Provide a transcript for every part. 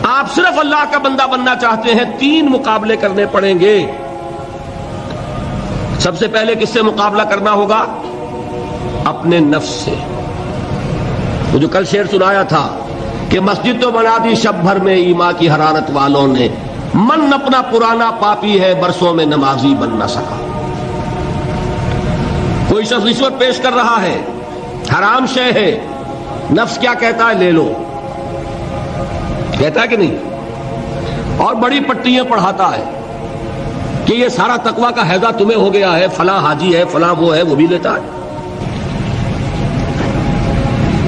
آپ صرف اللہ کا بندہ بننا چاہتے ہیں، 3 مقابلے کرنے پڑیں گے۔ سب سے پہلے کس سے مقابلہ کرنا ہوگا؟ اپنے نفس سے۔ وہ جو کل شعر سنایا تھا کہ مسجد تو بنا دی شب بھر میں ایمان کی حرارت والوں نے، من اپنا پرانا پاپی ہے برسوں میں نمازی بن نہ سکا۔ کوئی شخص رشوت پیش کر رہا ہے، حرام شے ہے، نفس کیا کہتا ہے؟ لے لو، کہتا ہے کہ نہیں؟ اور بڑی پٹیاں پڑھاتا ہے کہ یہ سارا تقویٰ کا حیضہ تمہیں ہو گیا ہے، فلاں حاجی ہے، فلاں وہ ہے، وہ بھی لیتا ہے،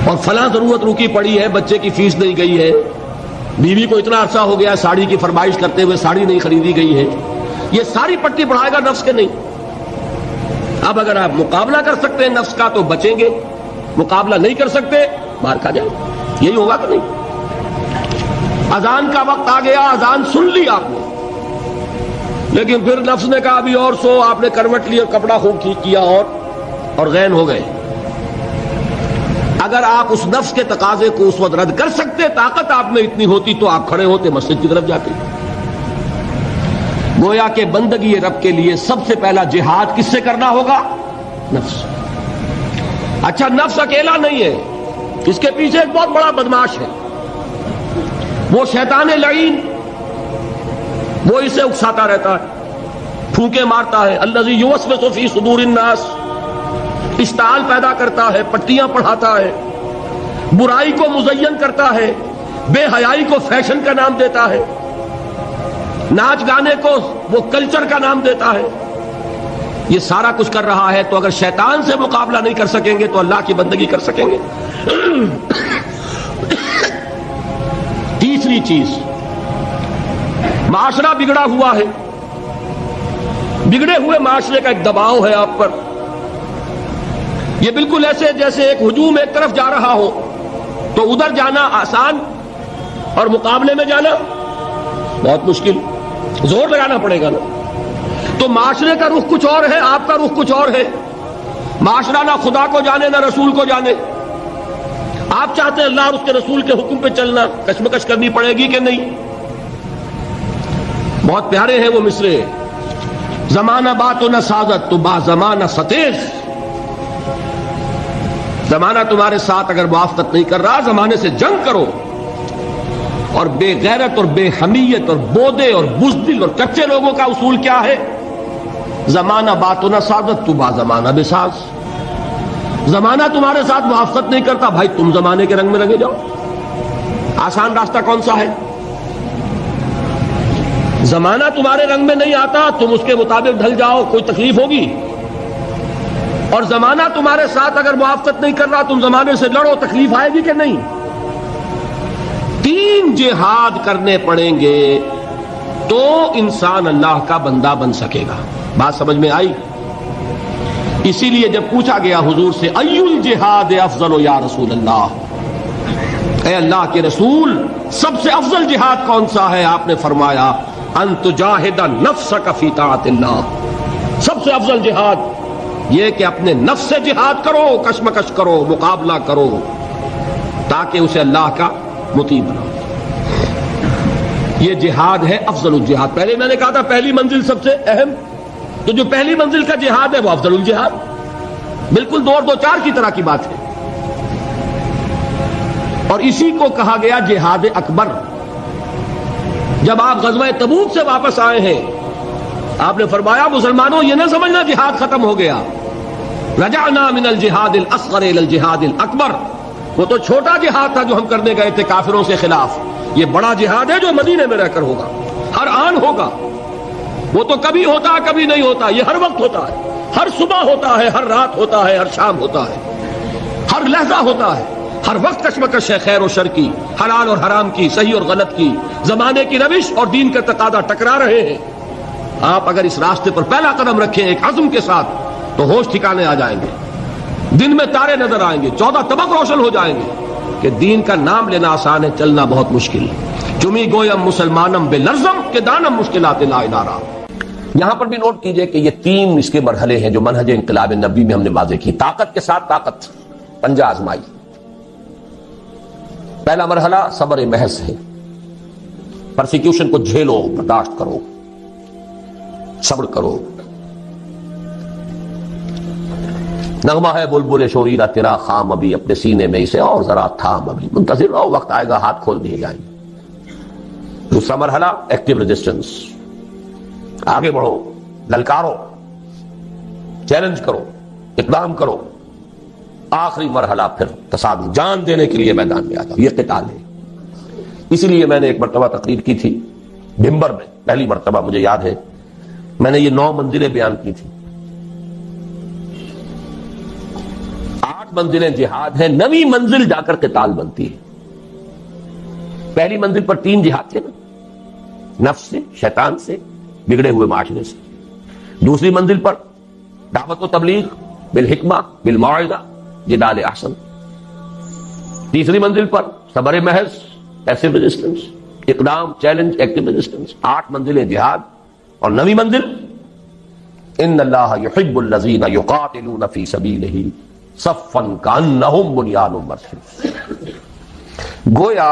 اور فلاں ضرورت رکی پڑی ہے، بچے کی فیس نہیں گئی ہے، بیوی کو اتنا عرصہ ہو گیا ساڑی کی فرمائش کرتے ہوئے ساڑی نہیں خریدی گئی ہے، یہ ساری پٹی پڑھائے گا نفس کے نہیں۔ اب اگر آپ مقابلہ کر سکتے ہیں نفس کا تو بچیں گے، مقابلہ نہیں کر سکتے باہر کھا جائیں، یہی ہوگا کہ نہیں؟ اذان کا وقت آ گیا، اذان سن لی آپ نے، لیکن پھر نفس نے کہا ابھی اور سو، آپ نے کروٹ لی اور کپڑا خوب ٹھیک کیا اور غین ہو گئے۔ اگر آپ اس نفس کے تقاضے کو اس وقت رد کر سکتے، طاقت آپ میں اتنی ہوتی تو آپ کھڑے ہوتے مسجد کی طرف جاتے۔ گویا کہ بندگی رب کے لیے سب سے پہلا جہاد کس سے کرنا ہوگا؟ نفس۔ اچھا، نفس اکیلا نہیں ہے، اس کے پیچھے ایک بہت بڑا بدماش ہے، وہ شیطان لعین، وہ اسے اکساتا رہتا ہے، پھونکے مارتا ہے، الذی یوسوس فی صدور الناس، اشتعال پیدا کرتا ہے، پٹیاں پڑھاتا ہے، برائی کو مزین کرتا ہے، بے حیائی کو فیشن کا نام دیتا ہے، ناچ گانے کو وہ کلچر کا نام دیتا ہے، یہ سارا کچھ کر رہا ہے۔ تو اگر شیطان سے مقابلہ نہیں کر سکیں گے تو اللہ کی بندگی کر سکیں گے؟ تیسری چیز، معاشرہ بگڑا ہوا ہے، بگڑے ہوئے معاشرے کا ایک دباؤ ہے آپ پر، یہ بالکل ایسے جیسے ایک ہجوم ایک طرف جا رہا ہو تو ادھر جانا آسان اور مقابلے میں جانا بہت مشکل، زور لگانا پڑے گا نا۔ تو معاشرے کا رخ کچھ اور ہے، آپ کا رخ کچھ اور ہے، معاشرہ نہ خدا کو جانے نہ رسول کو جانے، آپ چاہتے ہیں اللہ اور اس کے رسول کے حکم پہ چلنا، کشمکش کرنی پڑے گی کہ نہیں؟ بہت پیارے ہیں وہ مصرے، زمانہ بات و نہ سازت تو با زمانہ ستیز، زمانہ تمہارے ساتھ اگر موافقت نہیں کر رہا، زمانے سے جنگ کرو۔ اور بے غیرت اور بے حمیت اور بودے اور بزدل اور کچے لوگوں کا اصول کیا ہے؟ زمانہ بات و نہ سازت تو با زمانہ بے ساز، زمانہ تمہارے ساتھ موافقت نہیں کرتا، بھائی تم زمانے کے رنگ میں رنگے جاؤ۔ آسان راستہ کون سا ہے؟ زمانہ تمہارے رنگ میں نہیں آتا، تم اس کے مطابق ڈھل جاؤ، کوئی تکلیف ہوگی؟ اور زمانہ تمہارے ساتھ اگر موافقت نہیں کر رہا، تم زمانے سے لڑو، تکلیف آئے گی کہ نہیں؟ 3 جہاد کرنے پڑیں گے تو انسان اللہ کا بندہ بن سکے گا۔ بات سمجھ میں آئی؟ اسی لیے جب پوچھا گیا حضور سے ای الجہاد افضل یا رسول اللہ، اے اللہ کے رسول سب سے افضل جہاد کون سا ہے؟ آپ نے فرمایا ان تجاہد نفسک فی طاعت اللہ، سب سے افضل جہاد یہ کہ اپنے نفس سے جہاد کرو، کشمکش کرو، مقابلہ کرو، تاکہ اسے اللہ کا مطیع بناؤ۔ یہ جہاد ہے افضل الجہاد۔ پہلے میں نے کہا تھا پہلی منزل سب سے اہم، تو جو پہلی منزل کا جہاد ہے وہ افضل الجہاد، بالکل 2 اور 2 4 کی طرح کی بات ہے۔ اور اسی کو کہا گیا جہاد اکبر۔ جب آپ غزوہ تبوک سے واپس آئے ہیں، آپ نے فرمایا مسلمانوں یہ نہ سمجھنا جہاد ختم ہو گیا، رجعنا من الجہاد الاصغر الى الجہاد الاکبر، وہ تو چھوٹا جہاد تھا جو ہم کرنے گئے تھے کافروں کے خلاف، یہ بڑا جہاد ہے جو مدینے میں رہ کر ہوگا، ہر آن ہوگا، وہ تو کبھی ہوتا ہے کبھی نہیں ہوتا، یہ ہر وقت ہوتا ہے، ہر صبح ہوتا ہے، ہر رات ہوتا ہے، ہر شام ہوتا ہے، ہر لحظہ ہوتا ہے، ہر وقت کشمکش ہے خیر و شر کی، حلال اور حرام کی، صحیح اور غلط کی، زمانے کی روش اور دین کا تقاضا ٹکرا رہے ہیں۔ آپ اگر اس راستے پر پہلا قدم رکھیں ایک عزم کے ساتھ تو ہوش ٹھکانے آ جائیں گے، دن میں تارے نظر آئیں گے، 14 طبق روشن ہو جائیں گے کہ دین کا نام لینا آسان ہے، چلنا بہت مشکل ہے۔ چمی گویم مسلمانم بے لرزم کہ دانم مشکلات لا ادارہ۔ یہاں پر بھی نوٹ کیجئے کہ یہ 3 اس کے مرحلے ہیں جو منہج انقلاب نبی میں ہم نے واضح کی۔ طاقت کے ساتھ طاقت، پنجہ آزمائی۔ پہلا مرحلہ صبر محض ہے، پرسیکیوشن کو جھیلو، برداشت کرو، صبر کرو. نغمہ ہے بلبل شوریرہ تیرا خام ابھی، اپنے سینے میں اسے اور ذرا تھام ابھی، منتظر رہو، وقت آئے گا ہاتھ کھول دیے جائیں گے. دوسرا مرحلہ ایکٹیو ریزسٹنس، آگے بڑھو، للکارو، چیلنج کرو، اقدام کرو. آخری مرحلہ پھر تصادم، جان دینے کے لیے میدان میں آ جاؤ. یہ قتال ہے. اسی لیے میں نے ایک مرتبہ تقریر کی تھی بھمبر میں، پہلی مرتبہ مجھے یاد ہے، میں نے یہ 9 منزلیں بیان کی تھی. 8 منزلیں جہاد ہیں، 9ویں منزل جا کر قتال بنتی ہے. پہلی منزل پر 3 جہاد تھے نا، نفس سے، شیطان سے، بگڑے ہوئے معاشرے سے. دوسری منزل پر دعوت و تبلیغ بالحکمہ بالموعظہ جدال احسن. تیسری منزل پر صبر محض، پیسو ریزسٹنس، اقدام، چیلنج، ایکٹیو ریزسٹنس. 8 منزلیں جہاد. اور 9ویں منزل ان اللہ یحب الذین یقاتلون فی سبیلہ صفا کانہم بنیان مرصوص. گویا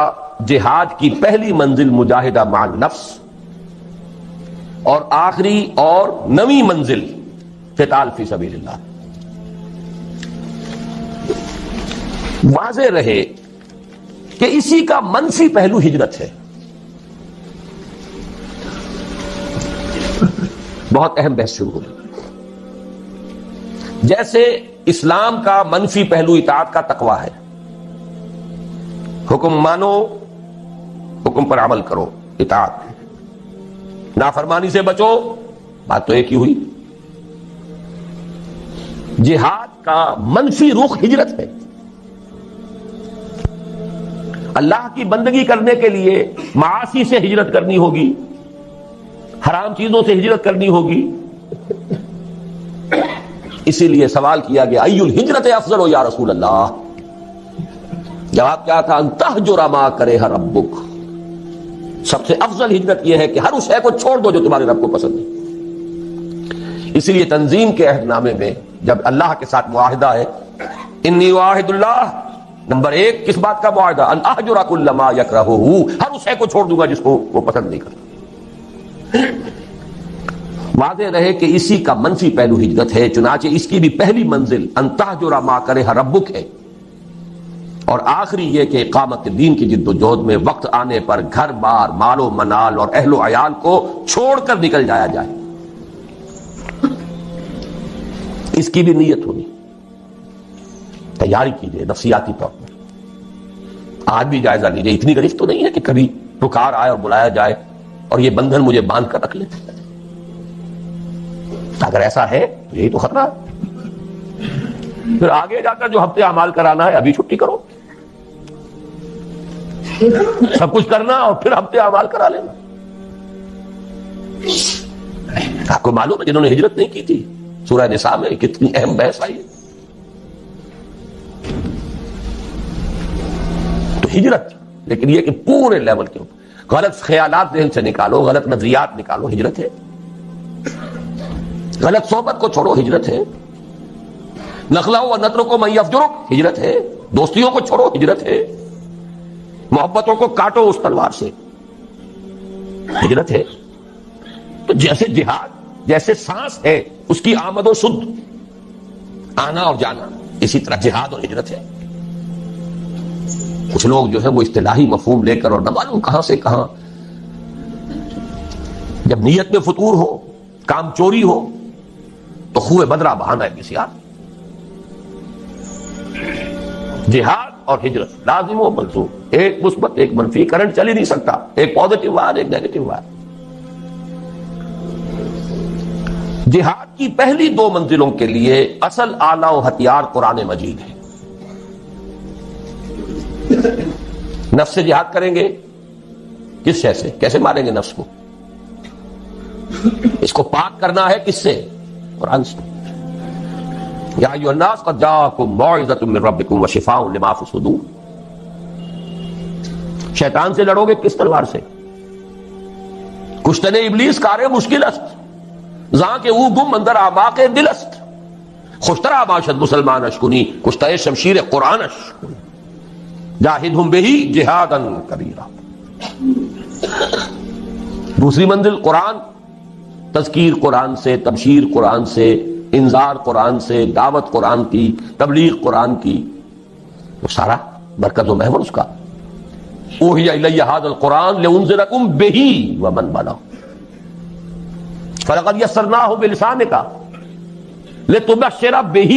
جہاد کی پہلی منزل مجاہدہ مع النفس، اور آخری اور 9ویں منزل قتال فی سبیل اللہ. واضح رہے کہ اسی کا منفی پہلو ہجرت ہے. بہت اہم بحث شروع ہوگی. جیسے اسلام کا منفی پہلو اطاعت کا تقوی ہے، حکم مانو، حکم پر عمل کرو، اطاعت. نافرمانی سے بچو، بات تو ایک ہی ہوئی. جہاد کا منفی رخ ہجرت ہے. اللہ کی بندگی کرنے کے لیے معاصی سے ہجرت کرنی ہوگی، حرام چیزوں سے ہجرت کرنی ہوگی. اسی لیے سوال کیا گیا ای الہجرت افضل یا رسول اللہ. جواب کیا تھا؟ ان تہجر ما کرہ ربک. سب سے افضل ہجرت یہ ہے کہ ہر اس شے کو چھوڑ دو جو تمہارے رب کو پسند ہے. اسی لیے تنظیم کے عہد نامے میں جب اللہ کے ساتھ معاہدہ ہے، انی واحد اللہ، نمبر 1 کس بات کا معاہدہ؟ ان اہجر کل ما یکرہہ، ہر اس شے کو چھوڑ دوں گا جس کو وہ پسند نہیں کرتا. واضح رہے کہ اسی کا منفی پہلو ہجرت ہے. چنانچہ اس کی بھی پہلی منزل ان تہجر ما کرہ ربک ہے، اور آخری یہ کہ اقامت دین کی جد و جہد میں وقت آنے پر گھر بار، مال و منال اور اہل و عیال کو چھوڑ کر نکل جایا جائے. اس کی بھی نیت ہونی، تیاری کیجیے نفسیاتی طور پر. آج بھی جائزہ لیجیے. اتنی گرفت تو نہیں ہے کہ کبھی پکار آئے اور بلایا جائے اور یہ بندھن مجھے باندھ کر رکھ لے. اگر ایسا ہے تو یہی تو خطرہ ہے. پھر آگے جا کر جو ہفتے اعمال کرانا ہے ابھی چھٹی کرو، سب کچھ کرنا اور پھر ہفتے اعمال کرا لینا. آپ کو معلوم ہے جنہوں نے ہجرت نہیں کی تھی، سورہ نساء میں کتنی اہم بحث آئی ہے. تو ہجرت، لیکن یہ کہ پورے لیول کے اوپر غلط خیالات ذہن سے نکالو، غلط نظریات نکالو، ہجرت ہے. غلط صحبت کو چھوڑو، ہجرت ہے. نخلہ و نترکو من یفجرک، ہجرت ہے. دوستیوں کو چھوڑو، ہجرت ہے. محبتوں کو کاٹو اس تلوار سے، ہجرت ہے. تو جیسے جہاد، جیسے سانس ہے اس کی آمد و شد، آنا اور جانا، اسی طرح جہاد اور ہجرت ہے. کچھ لوگ جو ہے وہ اصطلاحی مفہوم لے کر اور نہ معلوم کہاں سے کہاں، جب نیت میں فتور ہو، کام چوری ہو تو خوہ بدرہ بہانا ہے کسی یار. جہاد اور ہجرت لازم و ملزوم، ایک مثبت ایک منفی، کرنٹ چل ہی نہیں سکتا. ایک پازیٹو وائر، ایک نیگیٹو وائر. جہاد کی پہلی 2 منزلوں کے لیے اصل آلہ و ہتھیار قرآن مجید ہے. نفس سے جہاد کریں گے، کس شے سے؟ کیسے ماریں گے نفس کو؟ اس کو پاک کرنا ہے کس سے؟ قرآن سے. یا ایھا الناس قد جاءکم موعظۃ من ربکم وشفاء لما فی الصدور. شیطان سے لڑو گے کس تلوار سے؟ کشتن ابلیس کار مشکل است، زاں کہ او گم اندر اعماق دل است. خوشترا باشد مسلمان اشکنی، کشتہ شمشیر قرآن اشکنی. جاہدہم بہ جہادا کبیرا. دوسری منزل قرآن، تذکیر قرآن سے، تبشیر قرآن سے، انذار قرآن سے، دعوت قرآن کی، تبلیغ قرآن کی، وہ سارا برکت و محور اس کا. اوحی الی ھذا القرآن لانذرکم بہ ومن بلغ فلقد یسرناہ بلسانک لتبشر بہ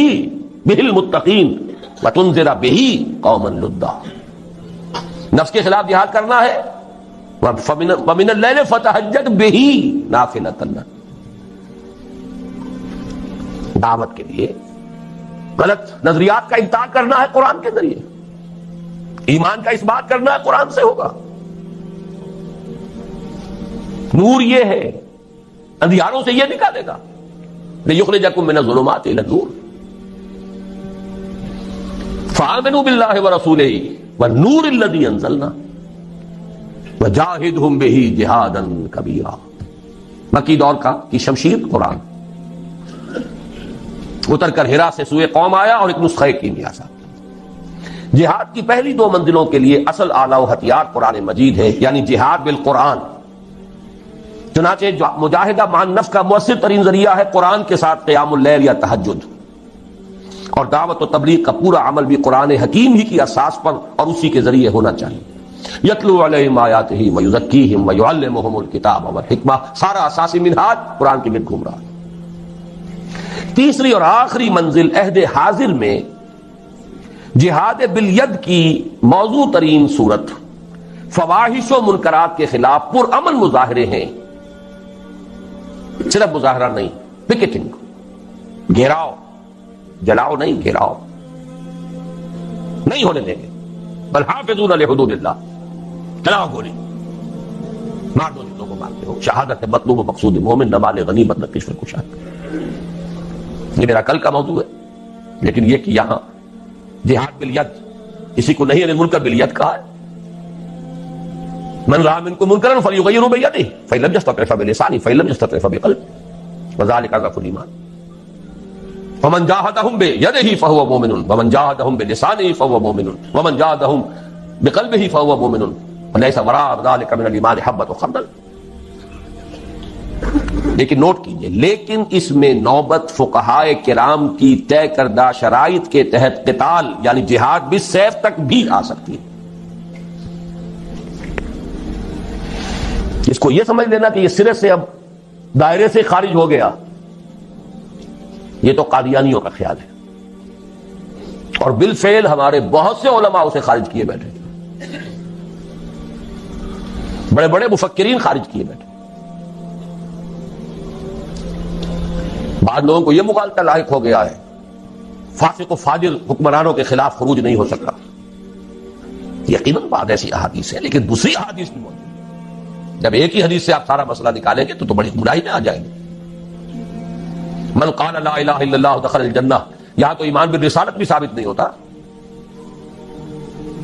المتقین وتنذر بہ قوما لدا. نفس کے خلاف جہاد کرنا ہے، ومن اللیل فتہجد بہ نافلۃ لک. دعوت کے لیے غلط نظریات کا ابطال کرنا ہے قرآن کے ذریعے، ایمان کا اس بات کرنا ہے قرآن سے ہوگا. نور یہ ہے، اندھیاروں سے یہ نکالے گا. لِيُخْرِجَكُم مِّنَ الظُّلُمَاتِ إِلَى النُّورِ فَآمِنُوا بِاللَّهِ وَرَسُولِهِ وَالنُّورِ الَّذِي أَنزَلْنَا وَجَاهِدْهُمْ بِهِ جِهَادًا كَبِيرًا. مکی دور کی شمشیر قرآن اتر کر ہرا سے سوئے قوم آیا اور ایک نسخہ کیمیا سا. جہاد کی پہلی دو منزلوں کے لیے اصل آلہ و ہتھیار قرآن مجید ہے، یعنی جہاد بالقرآن. چنانچہ مجاہدہ مان نفس کا مؤثر ترین ذریعہ ہے قرآن کے ساتھ قیام اللیل یا تہجد، اور دعوت و تبلیغ کا پورا عمل بھی قرآن حکیم ہی کی اساس پر اور اسی کے ذریعے ہونا چاہیے. یتلو علیہم آیاتہ ویزکیہم ویعلمہم الکتاب والحکمہ، سارا اساسی منہاج قرآن کے گرد گھوم رہا ہے. تیسری اور آخری منزل عہد حاضر میں جہاد بالید کی موضوع ترین صورت فواحش و منکرات کے خلاف پرامن مظاہرے ہیں. صرف مظاہرہ نہیں، پکیٹنگ، گھیراؤ، جلاؤ نہیں، گھیراؤ نہیں ہونے دیں گے. بل حافظون لحدود اللہ، چلاؤ گولی، مار دو جتوں کو مارتے ہو. شہادت مطلوب و مقصود مومن، نہ مال غنیمت نہ کشف کشاد. یہ میرا کل کا موضوع ہے، لیکن یہ کہ یہاں جہاد بالید، کسی کو نہیں المنکر بالید کہا ہے. من رأى منكم منكرا فليغيره بيده فإن لم يستطع فبلسانه فإن لم يستطع فبقلبه وذلك ضعف الإيمان. ومن جاهدهم بيده فهو مؤمن ومن جاهدهم بلسانه فهو مؤمن ومن جاهدهم بقلبه فهو مؤمن وليس وراء ذلك من الإيمان حبة خردل. لیکن نوٹ کیجئے، لیکن اس میں نوبت فقہائے کرام کی طے کردہ شرائط کے تحت قتال یعنی جہاد بالسیف تک بھی آ سکتی ہے. اس کو یہ سمجھ لینا کہ یہ سرے سے اب دائرے سے خارج ہو گیا، یہ تو قادیانیوں کا خیال ہے، اور بالفعل ہمارے بہت سے علماء اسے خارج کیے بیٹھے، بڑے بڑے مفکرین خارج کیے بیٹھے. بعض لوگوں کو یہ مغالطہ لاحق ہو گیا ہے فاسق و فاجر حکمرانوں کے خلاف خروج نہیں ہو سکتا. یقیناً بعض ایسی احادیث ہے، لیکن دوسری احادیث بھی موجود ہے. جب ایک ہی حدیث سے آپ سارا مسئلہ نکالیں گے تو بڑی گمراہی میں آ جائیں گے. من قال لا الہ الا اللہ دخل الجنہ، یہاں تو ایمان بالرسالت بھی ثابت نہیں ہوتا.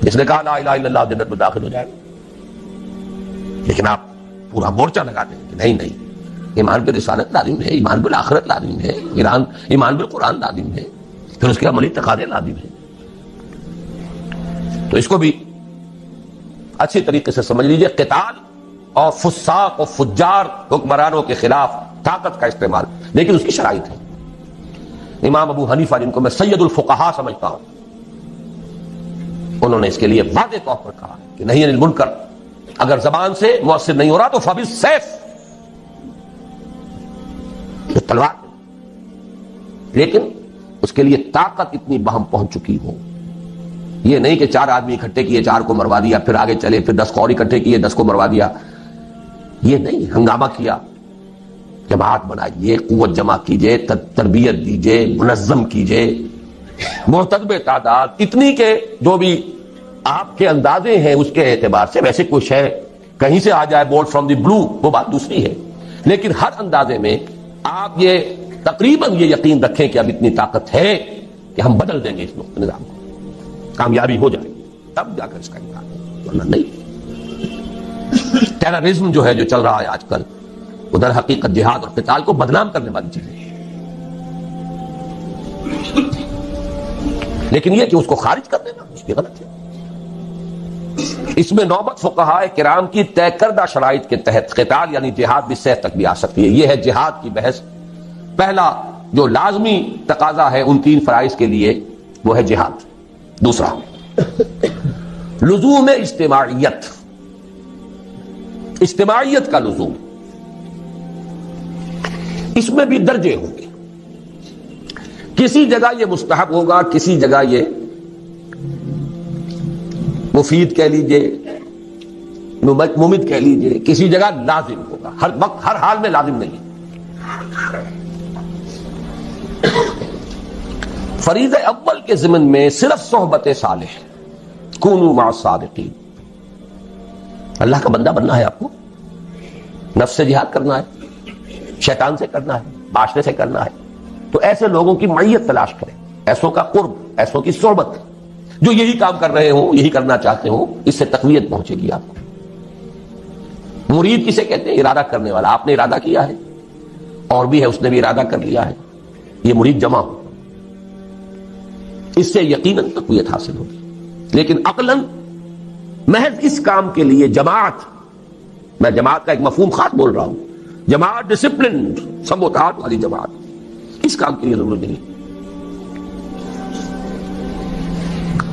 جس نے کہا لا الہ الا اللہ جنت میں داخل ہو جائے گا، لیکن آپ پورا مورچہ لگا دیں کہ نہیں نہیں، ایمان بالرسالت لازم ہے، ایمان بالآخرت لازم ہے، ایمان بالقرآن لازم ہے، پھر اس کے عملی تقاضے لازم ہیں. تو اس کو بھی اچھی طریقے سے سمجھ لیجئے. قتال اور فساق و فجار حکمرانوں کے خلاف طاقت کا استعمال، لیکن اس کی شرائط ہے. امام ابو حنیفہ جن کو میں سید الفقہاء سمجھتا ہوں، انہوں نے اس کے لیے واضح طور پر کہا کہ نہیں المنکر اگر زبان سے مؤثر نہیں ہو رہا تو فبالسیف، تلوار، لیکن اس کے لیے طاقت اتنی بہم پہنچ چکی ہو. یہ نہیں کہ 4 آدمی اکٹھے کیے 4 کو مروا دیا، پھر آگے چلے، پھر 10 کو اور اکٹھے کیے 10 کو مروا دیا. یہ نہیں، ہنگامہ کیا، جماعت بنائیے، قوت جمع کیجئے، تربیت دیجئے، منظم کیجئے، محتسب تعداد اتنی کہ جو بھی آپ کے اندازے ہیں اس کے اعتبار سے، ویسے کوئی شے کہیں سے آ جائے بورڈ فرام دی بلو وہ بات دوسری ہے، لیکن ہر اندازے میں آپ یہ تقریباً یہ یقین رکھیں کہ اب اتنی طاقت ہے کہ ہم بدل دیں گے اس نظام کو، کامیابی ہو جائے تب جا کر اس کا امکان ہے، ورنہ نہیں. ٹیررزم جو ہے جو چل رہا ہے آج کل، ادھر حقیقت جہاد اور قتال کو بدنام کرنے والی چیزیں ہیں، لیکن یہ کہ اس کو خارج کر دینا اس کی غلط ہے. اس میں نوبت فقہاء کرام کی طے کردہ شرائط کے تحت قتال یعنی جہاد بالسیف تک بھی آ سکتی ہے. یہ ہے جہاد کی بحث. پہلا جو لازمی تقاضا ہے ان 3 فرائض کے لیے وہ ہے جہاد. دوسرا لزوم اجتماعیت، اجتماعیت کا لزوم. اس میں بھی درجے ہوں گے. کسی جگہ یہ مستحب ہوگا، کسی جگہ یہ مفید کہہ لیجئے، ممد کہہ لیجئے، کسی جگہ لازم ہوگا. ہر وقت ہر حال میں لازم نہیں. فریضہ اول کے ضمن میں صرف صحبت صالح، کونوا مع الصادقین. اللہ کا بندہ بننا ہے آپ کو، نفس سے جہاد کرنا ہے، شیطان سے کرنا ہے، معاشرے سے کرنا ہے. تو ایسے لوگوں کی معیت تلاش کریں، ایسوں کا قرب، ایسوں کی صحبت جو یہی کام کر رہے ہوں، یہی کرنا چاہتے ہوں. اس سے تقویت پہنچے گی آپ کو. مرید کسے کہتے ہیں؟ ارادہ کرنے والا. آپ نے ارادہ کیا ہے اور بھی ہے، اس نے بھی ارادہ کر لیا ہے، یہ مرید جمع ہو. اس سے یقیناً تقویت حاصل ہوگی. لیکن عقلاً محض اس کام کے لیے جماعت، میں جماعت کا ایک مفہوم خاص بول رہا ہوں، جماعت ڈسپلنڈ سموتات والی جماعت، اس کام کے لیے ضرورت نہیں.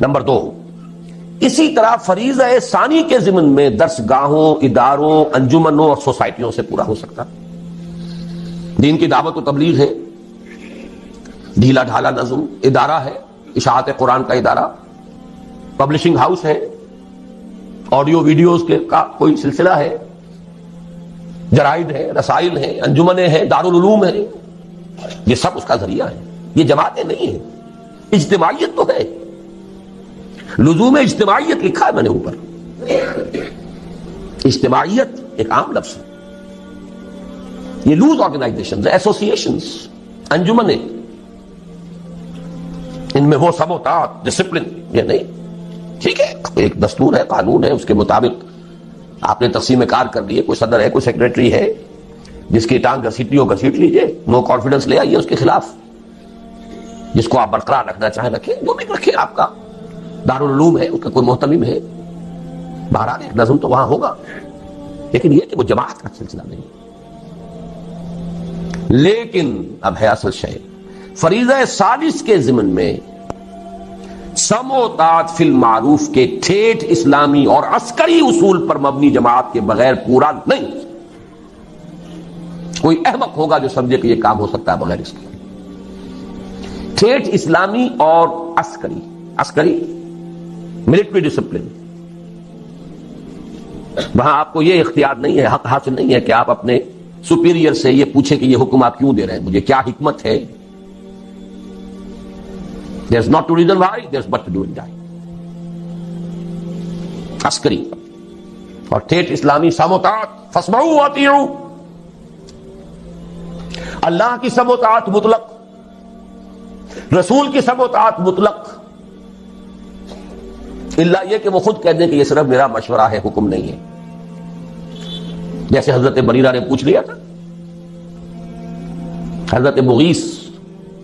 نمبر 2، اسی طرح فریضہ ثانی کے ضمن میں درس گاہوں، اداروں، انجمنوں اور سوسائٹیوں سے پورا ہو سکتا. دین کی دعوت و تبلیغ ہے، ڈھیلا ڈھالا نظم ادارہ ہے، اشاعت قرآن کا ادارہ، پبلشنگ ہاؤس ہے، آڈیو ویڈیوز کے کا کوئی سلسلہ ہے، جرائد ہے، رسائل ہیں، انجمنیں ہیں، دارالعلوم ہیں. یہ سب اس کا ذریعہ ہے. یہ جماعتیں نہیں ہیں. اجتماعیت تو ہے. لزوم اجتماعیت لکھا ہے میں نے اوپر. اجتماعیت ایک عام لفظ ہے. یہ لوز آرگنائزیشنز، ایسوسیشنز، انجمنیں، ان میں وہ سموتات، ڈسپلن یہ نہیں. ٹھیک ہے، ایک دستور ہے، قانون ہے، اس کے مطابق آپ نے تقسیم کار کر لیے. کوئی صدر ہے، کوئی سیکریٹری ہے، جس کی ٹانگ گھسیٹنی ہو گھسیٹ لیجئے، نو کانفیڈنس لے آئیے اس کے خلاف. جس کو آپ برقرار رکھنا چاہیں رکھیں، جو بھی رکھیں. آپ کا دارالعلوم ہے، اس کا کوئی محتمم ہے، بہرحال ایک نظم تو وہاں ہوگا. لیکن یہ کہ وہ جماعت کا سلسلہ نہیں. لیکن اب ہے اصل شے، فریضہ ثالث کے ضمن میں سم و طاعت فی المعروف کے ٹھیٹھ اسلامی اور عسکری اصول پر مبنی جماعت کے بغیر پورا نہیں. کوئی احمق ہوگا جو سمجھے کہ یہ کام ہو سکتا ہے بغیر اس کے. ٹھیٹھ اسلامی اور عسکری ملٹری ڈسپلن. وہاں آپ کو یہ اختیار نہیں ہے، حق حاصل نہیں ہے کہ آپ اپنے سپیریئر سے یہ پوچھیں کہ یہ حکم آپ کیوں دے رہے ہیں، مجھے کیا حکمت ہے. There's not to reason why, there's but to do and die. عسکری اور ٹھیٹھ اسلامی سموتات، فاسمعوا واطیعوا. اللہ کی سموتات مطلق، رسول کی سموتات مطلق، الا یہ کہ وہ خود کہہ دیں کہ یہ صرف میرا مشورہ ہے، حکم نہیں ہے. جیسے حضرت بریرہ نے پوچھ لیا تھا. حضرت مغیث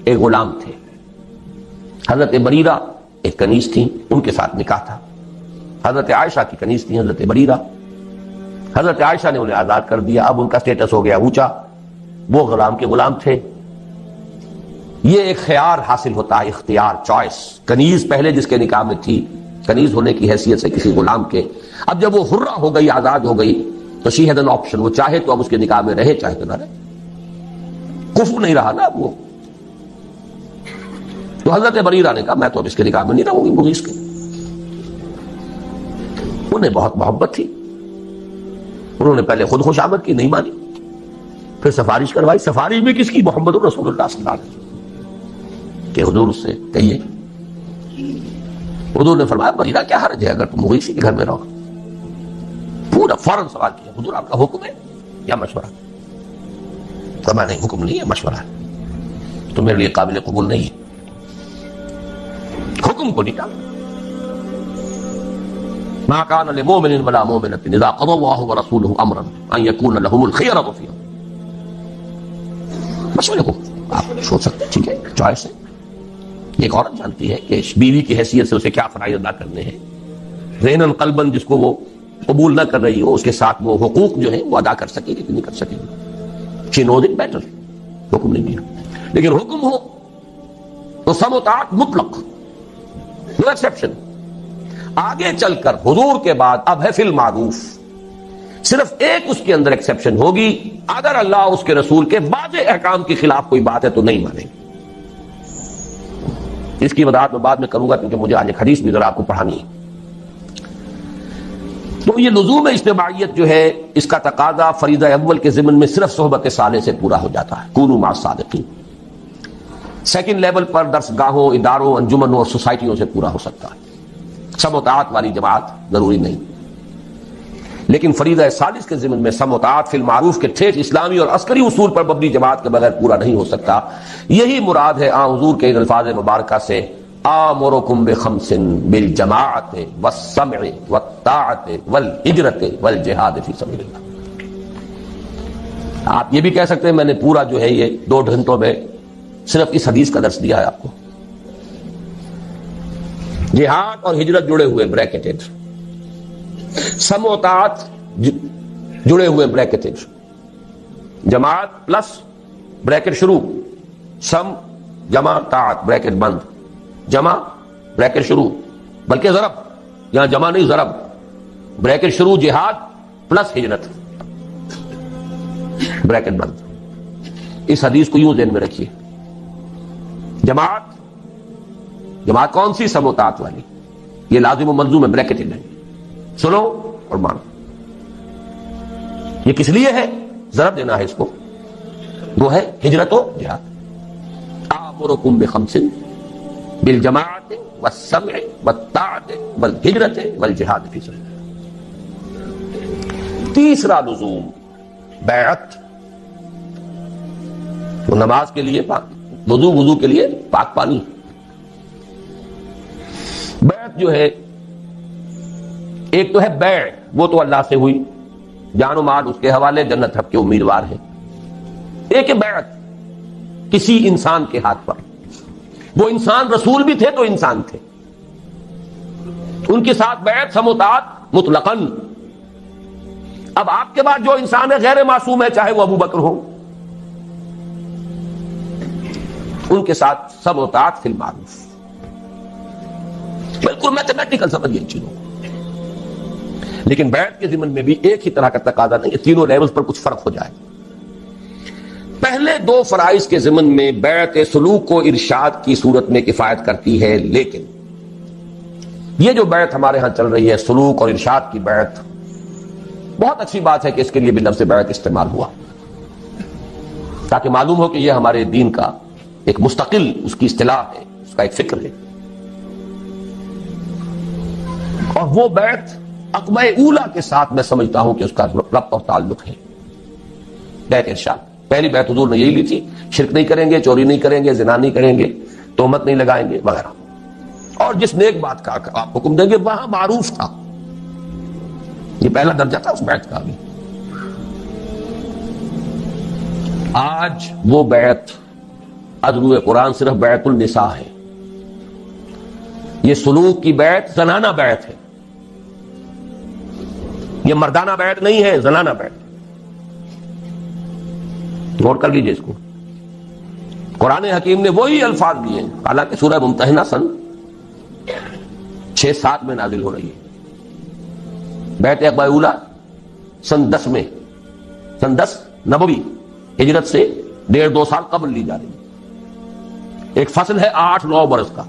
ایک غلام تھے، حضرت بریرہ ایک کنیز تھیں، ان کے ساتھ نکاح تھا. حضرت عائشہ کی کنیز تھی حضرت بریرہ. حضرت عائشہ نے انہیں آزاد کر دیا. اب ان کا سٹیٹس ہو گیا اونچا، وہ غلام کے غلام تھے. یہ ایک خیار حاصل ہوتا ہے، اختیار، چوائس. کنیز پہلے جس کے نکاح میں تھی، کنیز ہونے کی حیثیت سے کسی غلام کے، اب جب وہ حرہ ہو گئی، آزاد ہو گئی، تو شی ہیڈ این آپشن. وہ چاہے تو اب اس کے نکاح میں رہے، چاہے تو نہ رہے. کفر نہیں رہا نا اب وہ. تو حضرت بریرہ نے کہا میں تو اب اس کے نکاح میں نہیں رہوں گی مغیث کے. انہیں بہت محبت تھی. انہوں نے پہلے خود خوشامد کی، نہیں مانی. پھر سفارش کروائی. سفارش بھی کس کی؟ محمد رسول اللہ صلی اللہ علیہ وسلم کہ حضور اس سے کہیے. حضور نے فرمایا بریرہ کیا حرج ہے اگر تم مغیث کے گھر میں رہو. پورا فوراً سوال کیا، حضور آپ کا حکم ہے یا مشورہ؟ فرمایا نہیں، حکم نہیں ہے، مشورہ ہے، تو میرے لیے قابل قبول نہیں ہے. حکم کو نہیں ٹالا. ما كان لمؤمن ولا مؤمنة اذا قضى الله ورسوله امرا ان يكون لهم الخيرة فيهم. مشورے کو آپ سوچ سکتے ہیں، ٹھیک ہے، چوائس ہے. ایک عورت جانتی ہے کہ بیوی کی حیثیت سے اسے کیا فرائض ادا کرنے ہیں. ذہناً قلباً جس کو وہ قبول نہ کر رہی ہو، اس کے ساتھ وہ حقوق جو ہیں وہ ادا کر سکے گی کہ نہیں کر سکے گی. شی نوز اٹ بیٹر. حکم نہیں دیا، لیکن حکم ہو تو سم و طاعت مطلق، نو ایکسیپشن. آگے چل کر حضور کے بعد اب ہے فی المعروف، صرف ایک اس کے اندر ایکسیپشن ہوگی، اگر اللہ اس کے رسول کے واضح احکام کے خلاف کوئی بات ہے تو نہیں مانیں گے. اس کی وضاحت میں بعد میں کروں گا کیونکہ مجھے آج ایک حدیث بھی ذرا آپ کو پڑھانی ہے. تو یہ لزوم اجتماعیت جو ہے، اس کا تقاضا فریضہ اول کے ضمن میں صرف صحبت صالح سے پورا ہو جاتا ہے، کونوا مع الصادقین. سیکنڈ لیول پر درس گاہوں، اداروں، انجمنوں اور سوسائٹیوں سے پورا ہو سکتا ہے. سم و طاعت والی جماعت ضروری نہیں، لیکن فریضہ ثالث کے ضمن میں سم و طاعت فی المعروف کے ٹھیک اسلامی اور عسکری اصول پر مبنی جماعت کے بغیر پورا نہیں ہو سکتا. یہی مراد ہے حضور کے ان الفاظ مبارکہ سے، آمرکم بخمس بالجماعت والسمع والطاعت والہجرت والجہاد فی سبیل اللہ. آپ یہ بھی کہہ سکتے ہیں میں نے پورا جو ہے یہ 2 گھنٹوں میں صرف اس حدیث کا درس دیا ہے آپ کو. جہاد اور ہجرت جڑے ہوئے بریکٹڈ، سم و طاعت جڑے ہوئے بریکٹڈ، جماعت پلس بریکٹ شروع، سم جمع طاعت بریکٹ بند، جمع بریکٹ شروع، بلکہ ضرب، یہاں جمع نہیں ضرب، بریکٹ شروع جہاد پلس ہجرت بریکٹ بند. اس حدیث کو یوں ذہن میں رکھیے. جماعت کون سی؟ سم و طاعت والی. یہ لازم و ملزوم ہے، بریکٹڈ ہے، سنو اور مانو. یہ کس لیے ہے؟ ضرب دینا ہے اس کو، وہ ہے ہجرت و جہاد. آمرکم بخمس بالجماعت والسمع والطاعت والہجرت والجہاد فی سبیل اللہ. تیسرا لزوم بیعت. تو نماز کے لیے وضو کے لیے پاک پانی. بیعت جو ہے، ایک تو ہے بیع، وہ تو اللہ سے ہوئی، جان و مال اس کے حوالے، جنت ہم کے امیدوار ہیں. ایک ہے بیعت کسی انسان کے ہاتھ پر. وہ انسان رسول بھی تھے تو انسان تھے، ان کے ساتھ بیعت سم و طاعت مطلقاً. اب آپ کے بعد جو انسان ہے غیر معصوم ہے، چاہے وہ ابو بکر ہو، ان کے ساتھ سم و طاعت فی المعروف. بالکل میتھمیٹیکل سمجھیے ان چیزوں کو. لیکن بیعت کے ضمن میں بھی ایک ہی طرح کا تقاضا نہیں ہے، تینوں لیولز پر کچھ فرق ہو جائے. پہلے 2 فرائض کے ضمن میں بیعت سلوک و ارشاد کی صورت میں کفایت کرتی ہے، لیکن یہ جو بیعت ہمارے ہاں چل رہی ہے، سلوک اور ارشاد کی بیعت، بہت اچھی بات ہے کہ اس کے لیے بھی لفظ بیعت استعمال ہوا، تاکہ معلوم ہو کہ یہ ہمارے دین کا ایک مستقل اس کی اصطلاح ہے، اس کا ایک فکر ہے. اور وہ بیعت عقبہ اولا کے ساتھ میں سمجھتا ہوں کہ اس کا ربط اور تعلق ہے. بیعت ارشاد، پہلی بیعت حضور نے یہی لی تھی، شرک نہیں کریں گے، چوری نہیں کریں گے، زنا نہیں کریں گے، تہمت نہیں لگائیں گے وغیرہ. اور جس نیک بات کا آپ حکم دیں گے وہاں معروف تھا. یہ پہلا درجہ تھا اس بیعت کا. بھی آج وہ بیعت ادرو قرآن صرف بیعت النساء ہے. یہ سلوک کی بیعت زنانہ بیعت ہے، یہ مردانہ بیعت نہیں ہے، زنانہ بیعت. نوٹ کر لیجئے اس کو. قرآن حکیم نے وہی الفاظ دیے، حالانکہ سورہ ممتحنہ سن 6-7 میں نازل ہو رہی ہے. بیعت عقبہ اولا سن 10 میں، سن 10 نبوی، ہجرت سے 1.5-2 سال قبل لی جا رہی ہے. ایک فصل ہے 8-9 برس کا،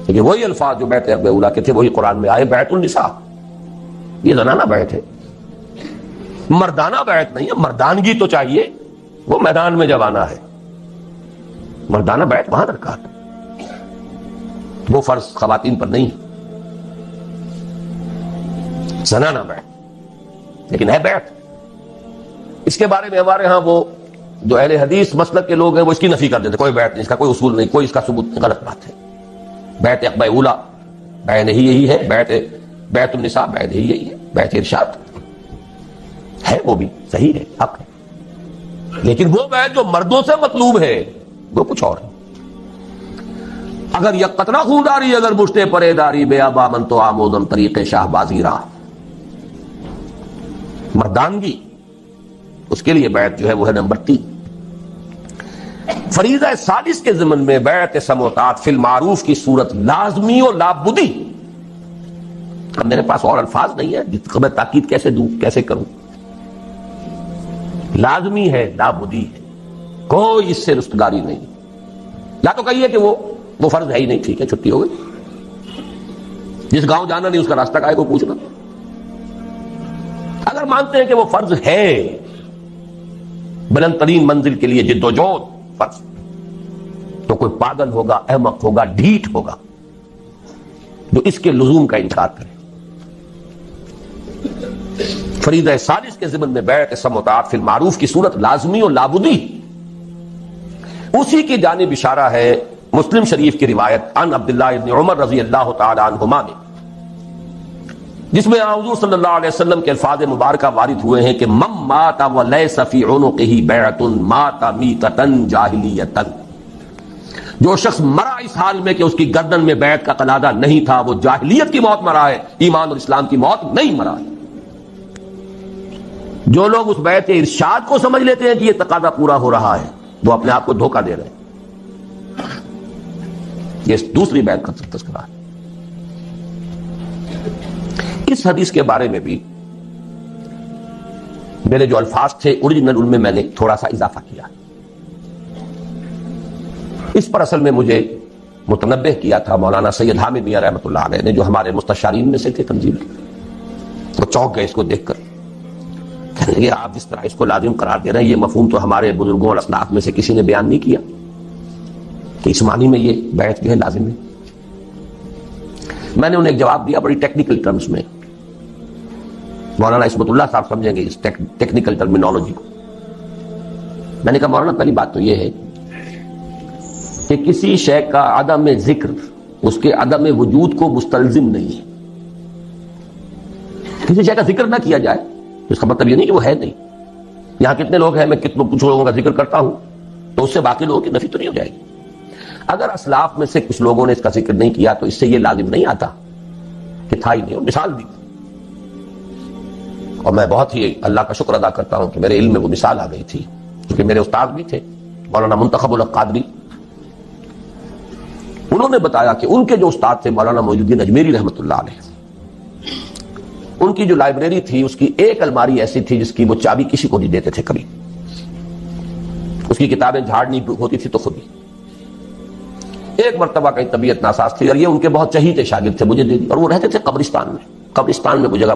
لیکن وہی الفاظ جو بیعت عقبہ اولا کے تھے وہی قرآن میں آئے. بیعت النساء، یہ زنانہ بیعت ہے، مردانہ بیعت نہیں ہے. مردانگی تو چاہیے، وہ میدان میں جب آنا ہے. مردانہ بیعت وہاں درکار ہے، وہ فرض خواتین پر نہیں. زنانہ بیعت لیکن ہے بیعت. اس کے بارے میں ہمارے ہاں وہ جو اہل حدیث مسلک کے لوگ ہیں وہ اس کی نفی کر دیتے، کوئی بیعت نہیں، اس کا کوئی اصول نہیں، کوئی اس کا ثبوت نہیں. غلط بات ہے. بیعت عقبہ اولا بیعت ہی یہی ہے، بیعت النساء بیعت ہی یہی ہے. بیعت ارشاد ہے، وہ بھی صحیح ہے، حق ہے، لیکن وہ بیعت جو مردوں سے مطلوب ہے وہ کچھ اور ہے. اگر یک قطرہ خونداری اگر مشتے پرے داری بے ابا من تو آمودم طریق شاہ بازی راہ. مردانگی اس کے لیے بیعت جو ہے وہ ہے نمبر 3. فریضہ سادس کے ضمن میں بیعت سموتات فی المعروف کی صورت لازمی و لابدی. اب میرے پاس اور الفاظ نہیں ہے جس کو میں تاکید کیسے دوں کیسے کروں. لازمی ہے لابدی ہے, کوئی اس سے رستگاری نہیں. یا تو کہیے کہ وہ فرض ہے ہی نہیں, ٹھیک ہے چھٹی ہو گئی. جس گاؤں جانا نہیں اس کا راستہ کا ہے کو پوچھنا. اگر مانتے ہیں کہ وہ فرض ہے, بلند ترین منزل کے لیے جد و جہد فرض, تو کوئی پاگل ہوگا, احمق ہوگا, ڈھیٹ ہوگا جو اس کے لزوم کا انکار کرے. فریضہ سادس کے ضمن میں بیعت سموتات فی المعروف کی صورت لازمی اور لابدی, اسی کی جانب اشارہ ہے مسلم شریف کی روایت عن عبداللہ ابن عمر رضی اللہ تعالی عنہما میں, جس میں حضور صلی اللہ علیہ وسلم کے الفاظ مبارکہ وارد ہوئے ہیں کہ من مات ولیس فی عنقہ بیعۃ مات میتۃ جاہلیۃ. جو شخص مرا اس حال میں کہ اس کی گردن میں بیعت کا قلادہ نہیں تھا, وہ جاہلیت کی موت مرا ہے, ایمان اور اسلام کی موت نہیں مرا ہے. جو لوگ اس بیعت ارشاد کو سمجھ لیتے ہیں کہ یہ تقاضا پورا ہو رہا ہے, وہ اپنے آپ کو دھوکہ دے رہے ہیں. یہ دوسری بیعت کا تذکرہ ہے. اس حدیث کے بارے میں بھی میرے جو الفاظ تھے اوریجنل ان میں نے تھوڑا سا اضافہ کیا. اس پر اصل میں مجھے متنبہ کیا تھا مولانا سید حامد میاں رحمۃ اللہ علیہ نے, جو ہمارے مستشارین میں سے تھے تنظیم. وہ چونک گئے اس کو دیکھ کر, کہنے لگے آپ جس طرح اس کو لازم قرار دے رہے ہیں, یہ مفہوم تو ہمارے بزرگوں اور اسلاف میں سے کسی نے بیان نہیں کیا کہ اس معنی میں یہ بیعت جو ہے لازم ہے. میں نے انہیں ایک جواب دیا بڑی ٹیکنیکل ٹرمز میں. مولانا عصمت اللہ صاحب سمجھیں گے اس ٹیکنیکل ٹرمینالوجی کو. میں نے کہا مولانا پہلی بات تو یہ ہے کہ کسی شے کا عدم ذکر اس کے عدم وجود کو مستلزم نہیں ہے. کسی شے کا ذکر نہ کیا جائے تو اس کا مطلب یہ نہیں کہ وہ ہے نہیں. یہاں کتنے لوگ ہیں, میں کچھ لوگوں کا ذکر کرتا ہوں تو اس سے باقی لوگوں کی نفی تو نہیں ہو جائے گی. اگر اسلاف میں سے کچھ لوگوں نے اس کا ذکر نہیں کیا تو اس سے یہ لازم نہیں آتا کہ تھا ہی نہیں. اور مثال دی, اور میں بہت ہی اللہ کا شکر ادا کرتا ہوں کہ میرے علم میں وہ مثال آ گئی تھی, کیونکہ میرے استاد بھی تھے مولانا منتخب الحق قادری. انہوں نے بتایا کہ ان کے جو استاد تھے مولانا معین الدین اجمیری رحمۃ اللہ علیہ, ان کی جو لائبریری تھی اس کی ایک الماری ایسی تھی جس کی وہ چابی کسی کو نہیں دیتے تھے کبھی. اس کی کتابیں جھاڑنی ہوتی تھی تو خود ہی. ایک مرتبہ کہیں طبیعت ناساز تھی اور یہ ان کے بہت چہیتے شاگرد تھے, مجھے دے دی, اور وہ رہتے تھے قبرستان میں. قبرستان میں وہ جگہ